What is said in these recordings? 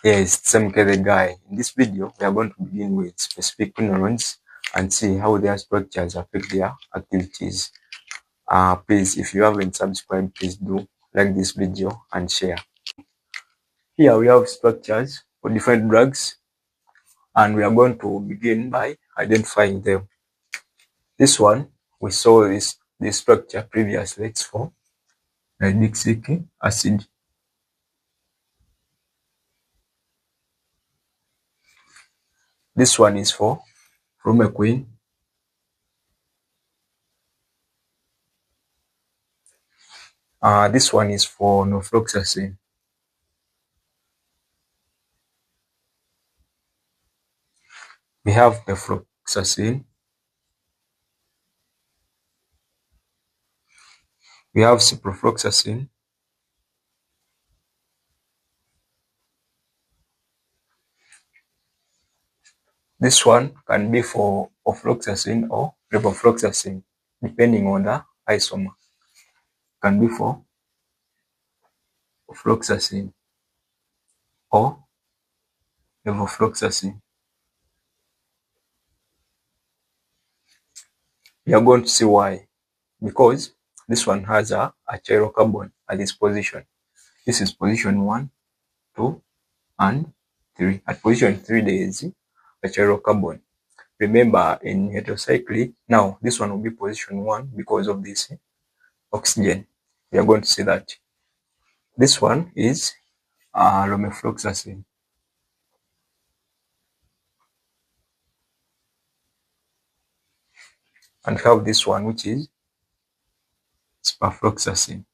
Yes, it's MK the guy. In this video, we are going to begin with specific neurons and see how their structures affect their activities. Please, if you haven't subscribed, please do like this video and share. Here we have structures for different drugs, and we are going to begin by identifying them. This one, we saw this structure previously. It's for hydroxylic acid. This one is for floroquine. This one is for norfloxacin. We have norfloxacin. We have ciprofloxacin. This one can be for ofloxacin or levofloxacin, depending on the isomer. Can be for ofloxacin or levofloxacin. We are going to see why. Because this one has a chiral carbon at this position. This is position 1, 2, and 3. At position 3, there is a chiral carbon. Remember, in heterocyclic, now this one will be position 1 because of this oxygen. We are going to see that. This one is levofloxacin. And we have this one, which is ciprofloxacin.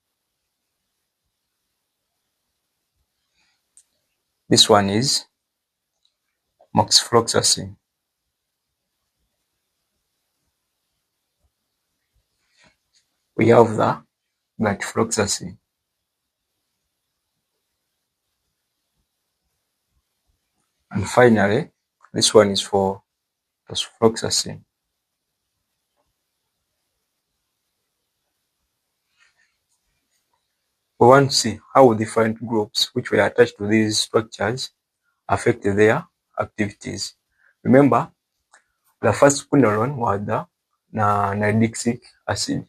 This one is moxifloxacin. We have the gatifloxacin. And finally, this one is for tosfloxacin. We want to see how different groups which were attached to these structures affect their activities. Remember, the first neuron was the hydroxylic acid.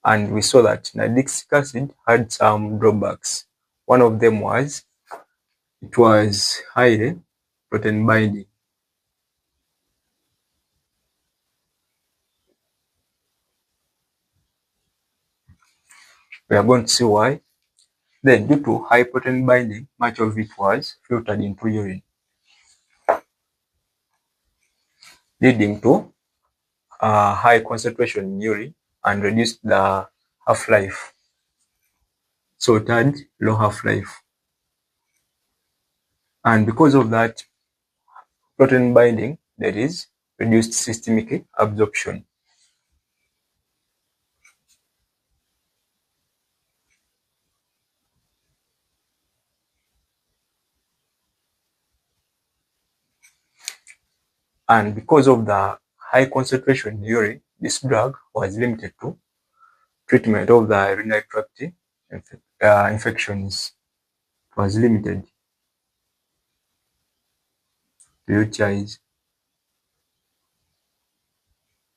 And we saw that hydroxylic acid had some drawbacks. One of them was it was highly protein binding. We are going to see why. Then, due to high protein binding, much of it was filtered into urine, leading to high concentration in urine and reduced the half-life. So it had low half-life. And because of that protein binding, there is reduced systemic absorption. And because of the high concentration in urine, this drug was limited to treatment of the urinary tract infections. It was limited to UTIs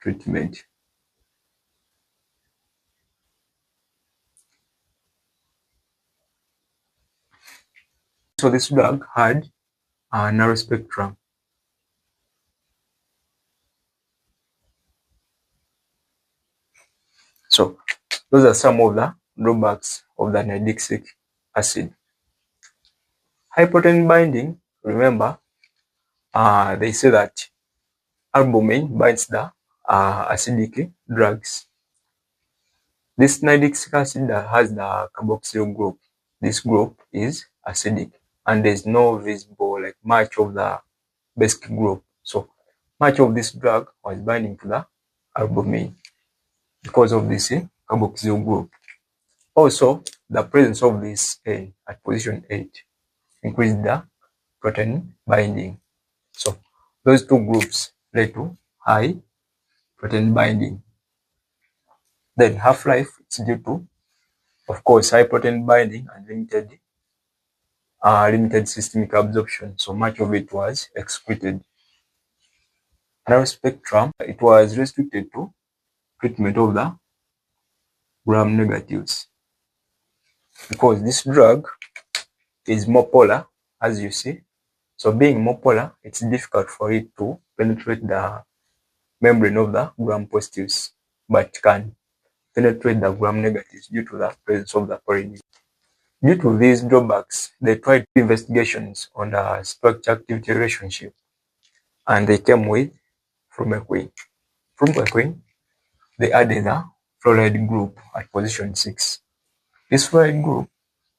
treatment. So this drug had a narrow spectrum. So those are some of the drawbacks of the hydroxylic acid. High protein binding, remember, they say that albumin binds the acidic drugs. This hydroxylic acid has the carboxyl group. This group is acidic, and there's no visible much of the basic group. So much of this drug was binding to the albumin because of this carboxyl group. Also, the presence of this N at position 8 increased the protein binding. So those two groups led to high protein binding. Then half-life is due to, of course, high protein binding and limited limited systemic absorption, so much of it was excreted. Another spectrum, it was restricted to treatment of the gram negatives, because this drug is more polar, as you see. So being more polar, it's difficult for it to penetrate the membrane of the gram positives, but can penetrate the gram negatives due to the presence of the polynyl. Due to these drawbacks, they tried investigations on the structure-activity relationship, and they came with floroquine. Floroquine, they added the fluoride group at position 6. This fluoride group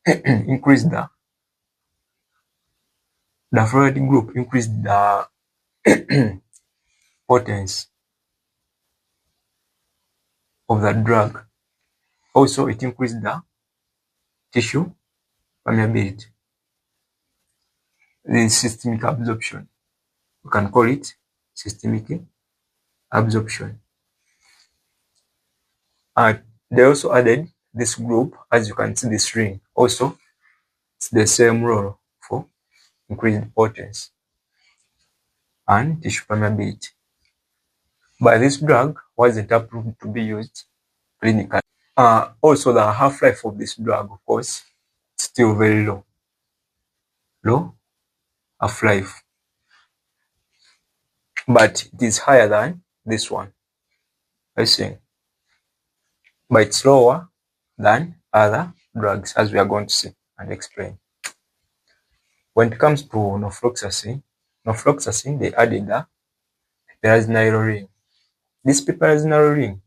increased the fluoride group increased the potency of the drug. Also, it increased the tissue permeability. The systemic absorption. We can call it systemic absorption. And they also added this group, as you can see this ring. Also, it's the same role for increased potency and tissue permeability. But this drug wasn't approved to be used clinically. Also, the half-life of this drug, of course, is still very low. Low half-life. But it is higher than this one. I see. But it's lower than other drugs, as we are going to see and explain. When it comes to norfloxacin, they added the piperazine ring. This piperazine ring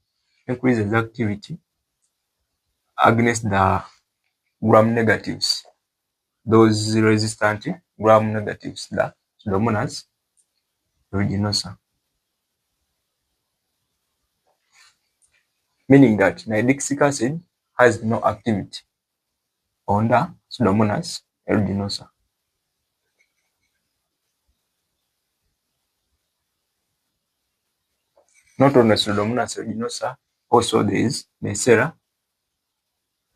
increases activity against the gram negatives, those resistant gram negatives, the Pseudomonas aeruginosa. Meaning that nidixic acid has no activity on the Pseudomonas aeruginosa. Not only Pseudomonas aeruginosa, also there is Neisseria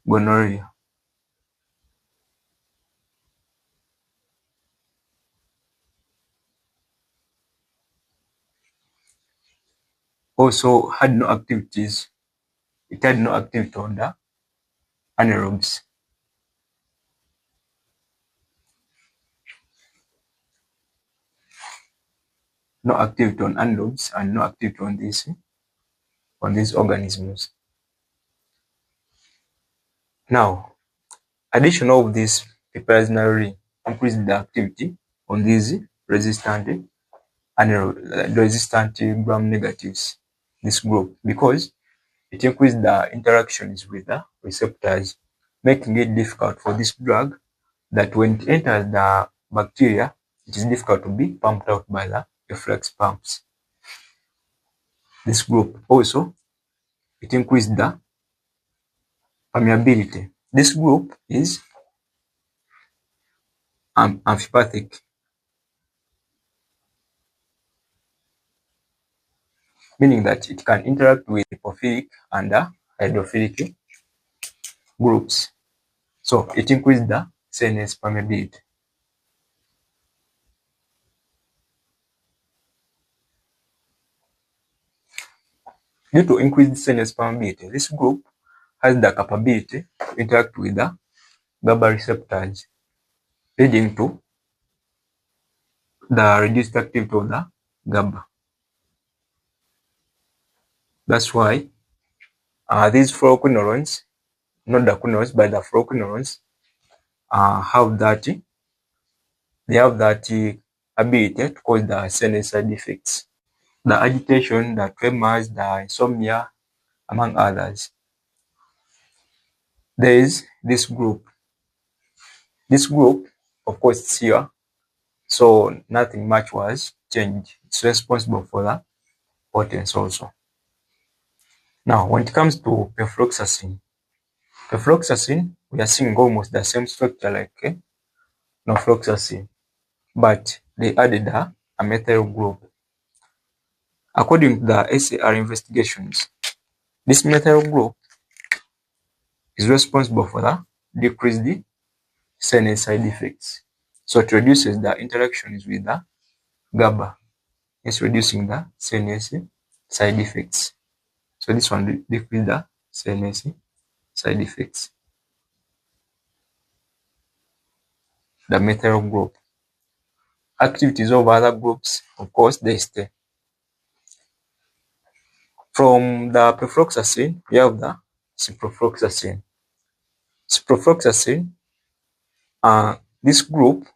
gonorrhea. Also had no activities. It had no activity on the anaerobes. No activity on anaerobes and no activity on these organisms. Now, addition of this piperazine ring increased the activity on these resistant gram negatives, this group, because it increased the interactions with the receptors, making it difficult for this drug that when it enters the bacteria, it is difficult to be pumped out by the efflux pumps. This group also, it increased the permeability. This group is amphipathic, meaning that it can interact with lipophilic and hydrophilic groups. So it increased the CNS permeability. Due to increased CNS permeability, this group has the capability to interact with the GABA receptors, leading to the reduced activity of the GABA. That's why these floroquinolones, not the quinones, but the floroquinolones, have that ability to cause the CNS side effects. The agitation, the tremors, the insomnia, among others. There is this group. This group, of course, it's here, so nothing much was changed. It's responsible for the potency also. Now, when it comes to perfloxacin, we are seeing almost the same structure like norfloxacin, but they added a methyl group. According to the SAR investigations, this methyl group is responsible for the decreased CNS side effects. So it reduces the interactions with the GABA. It's reducing the CNS side effects. So this one decreases the CNS side effects. The methyl group. Activities of other groups, of course, they stay. From the prefloxacin, we have the ciprofloxacin. Ciprofloxacin, this group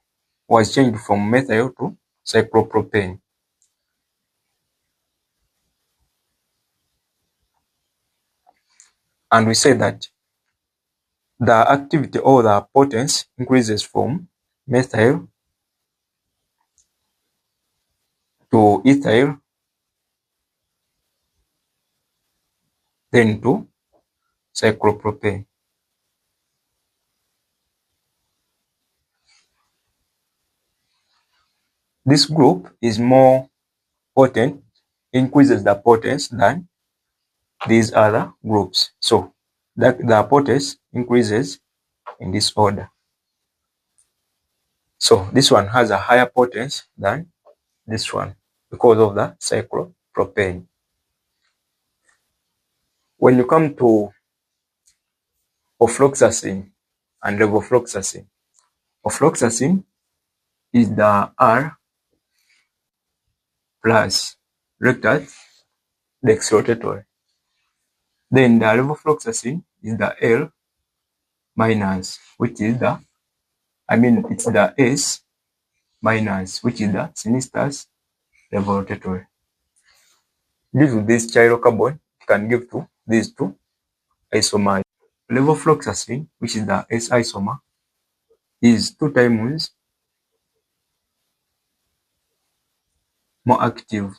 was changed from methyl to cyclopropane. And we say that the activity or the potency increases from methyl to ethyl, then to cyclopropane. This group is more potent, increases the potency than these other groups. So the potency increases in this order. So this one has a higher potency than this one because of the cyclopropane. When you come to ofloxacin and levofloxacin, ofloxacin is the R plus rectus dextrorotatory. Then the levofloxacin is the L minus, which is the, it's the S minus, which is the sinisters levorotatory. Due to this chiral carbon, it can give to these two isomers. Levofloxacin, which is the S isomer, is 2 times more active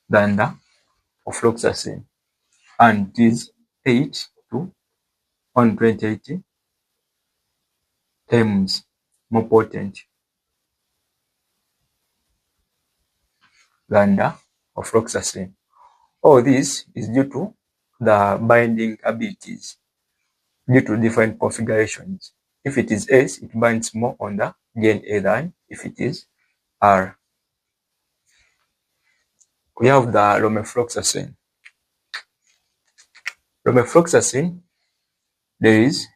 than the ofloxacin, and it is 8 to 128 times more potent than the ofloxacin. All this is due to the binding abilities, due to different configurations. If it is S, it binds more on the DNA than if it is R. We have the romifloxacin. Romifloxacin, there is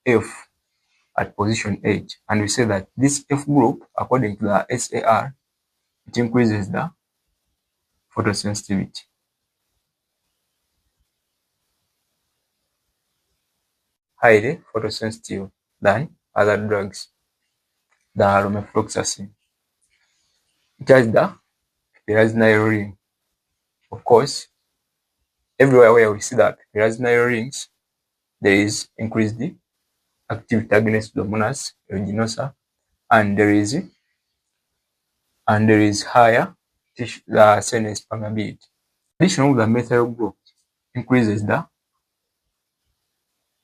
F at position 8, and we say that this F group, according to the SAR, it increases the photosensitivity. Highly photosensitive than other drugs, the romifloxacin. It has the pyrazinoyl ring. Of course, everywhere where we see that pyrazinoyl rings, there is increased activity against Pseudomonas aeruginosa, and there is higher tissue, the CNS permeability. Addition of the methyl group increases the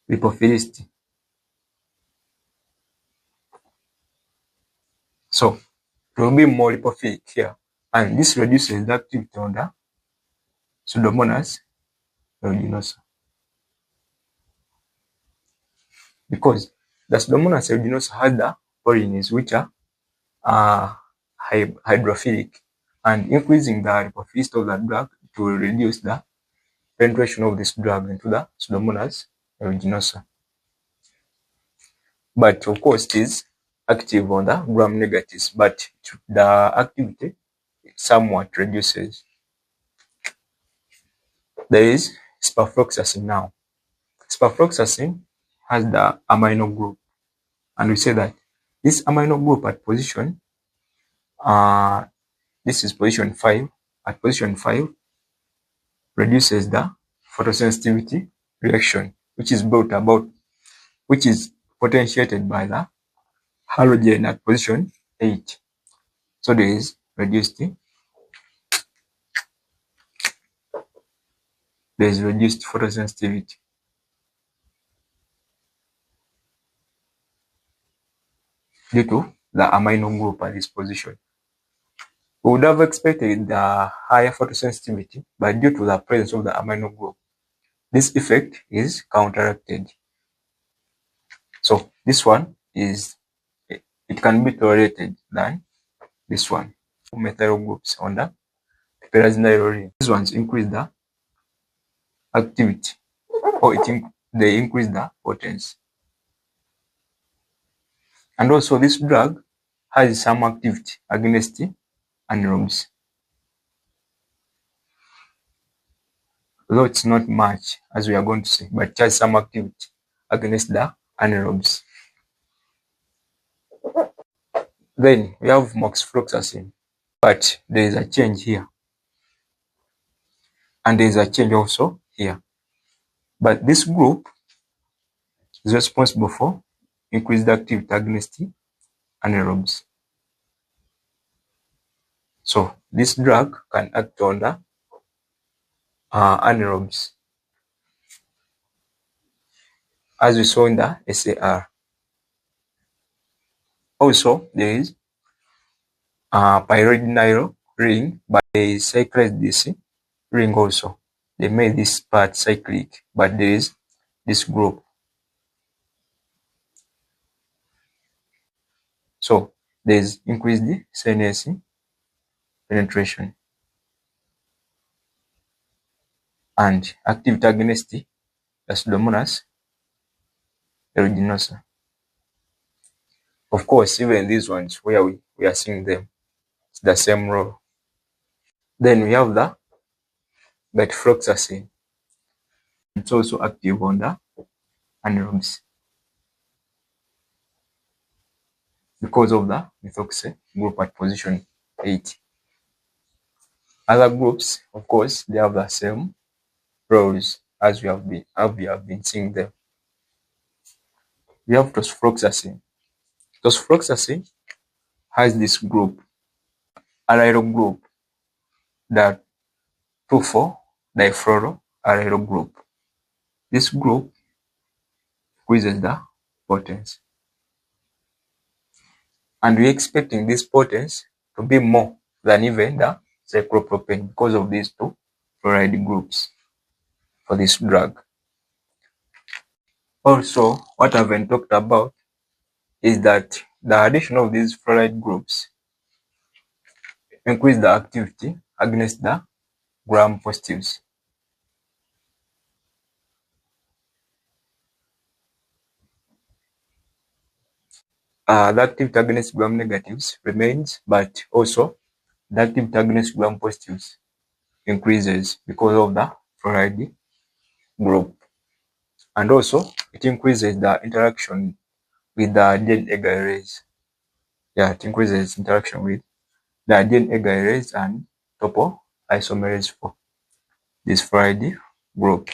lipophilicity. So it will be more lipophilic here, and this reduces the activity on the Pseudomonas aeruginosa, because the Pseudomonas aeruginosa has the polynes which are hydrophilic, and increasing the lipophilicity of the drug to reduce the penetration of this drug into the Pseudomonas aeruginosa. But of course, it is active on the gram negatives, but the activity somewhat reduces. There is ciprofloxacin now. Ciprofloxacin has the amino group, and we say that this amino group at position, this is position 5. At position 5, reduces the photosensitivity reaction, which is brought about, which is potentiated by the halogen at position 8. So there is reduced photosensitivity. Due to the amino group at this position. We would have expected the higher photosensitivity, but due to the presence of the amino group, this effect is counteracted. So this one is, it can be tolerated than this one. Methyl groups on the pyrazinylol ring. These ones increase the activity, or they increase the potency. And also this drug has some activity against anaerobes, though it's not much, as we are going to see, but it has some activity against the anaerobes. Then we have moxifloxacin, but there is a change here, and there is a change also here. But this group is responsible for increased activity against anaerobes. So this drug can act on the anaerobes, as we saw in the SAR. Also, there is pyridinylol ring, but there is cyclase this ring also. They made this part cyclic, but there is this group. So there is increased sinus penetration and activity against the Pseudomonas aeruginosa. Of course, even these ones where we are seeing them, it's the same role. Then we have the metfloxacin. It's also active on the anaerobes because of the methoxy group at position 8. Other groups, of course, they have the same roles as we have been seeing them. We have tosfloxacin. Tosfloxacin has this group, allyl group, the 2,4-difluoroallyl group. This group increases the potency, and we're expecting this potency to be more than even the cyclopropane because of these two fluoride groups for this drug. Also, what I haven't talked about is that the addition of these fluoride groups increase the activity against the gram positives. The activity against gram negatives remains, but also the activity against gram positives increases because of the fluoride group. And also, it increases the interaction with the DNA arrays. Yeah, it increases interaction with the DNA arrays and topoisomerase for this fluoride group.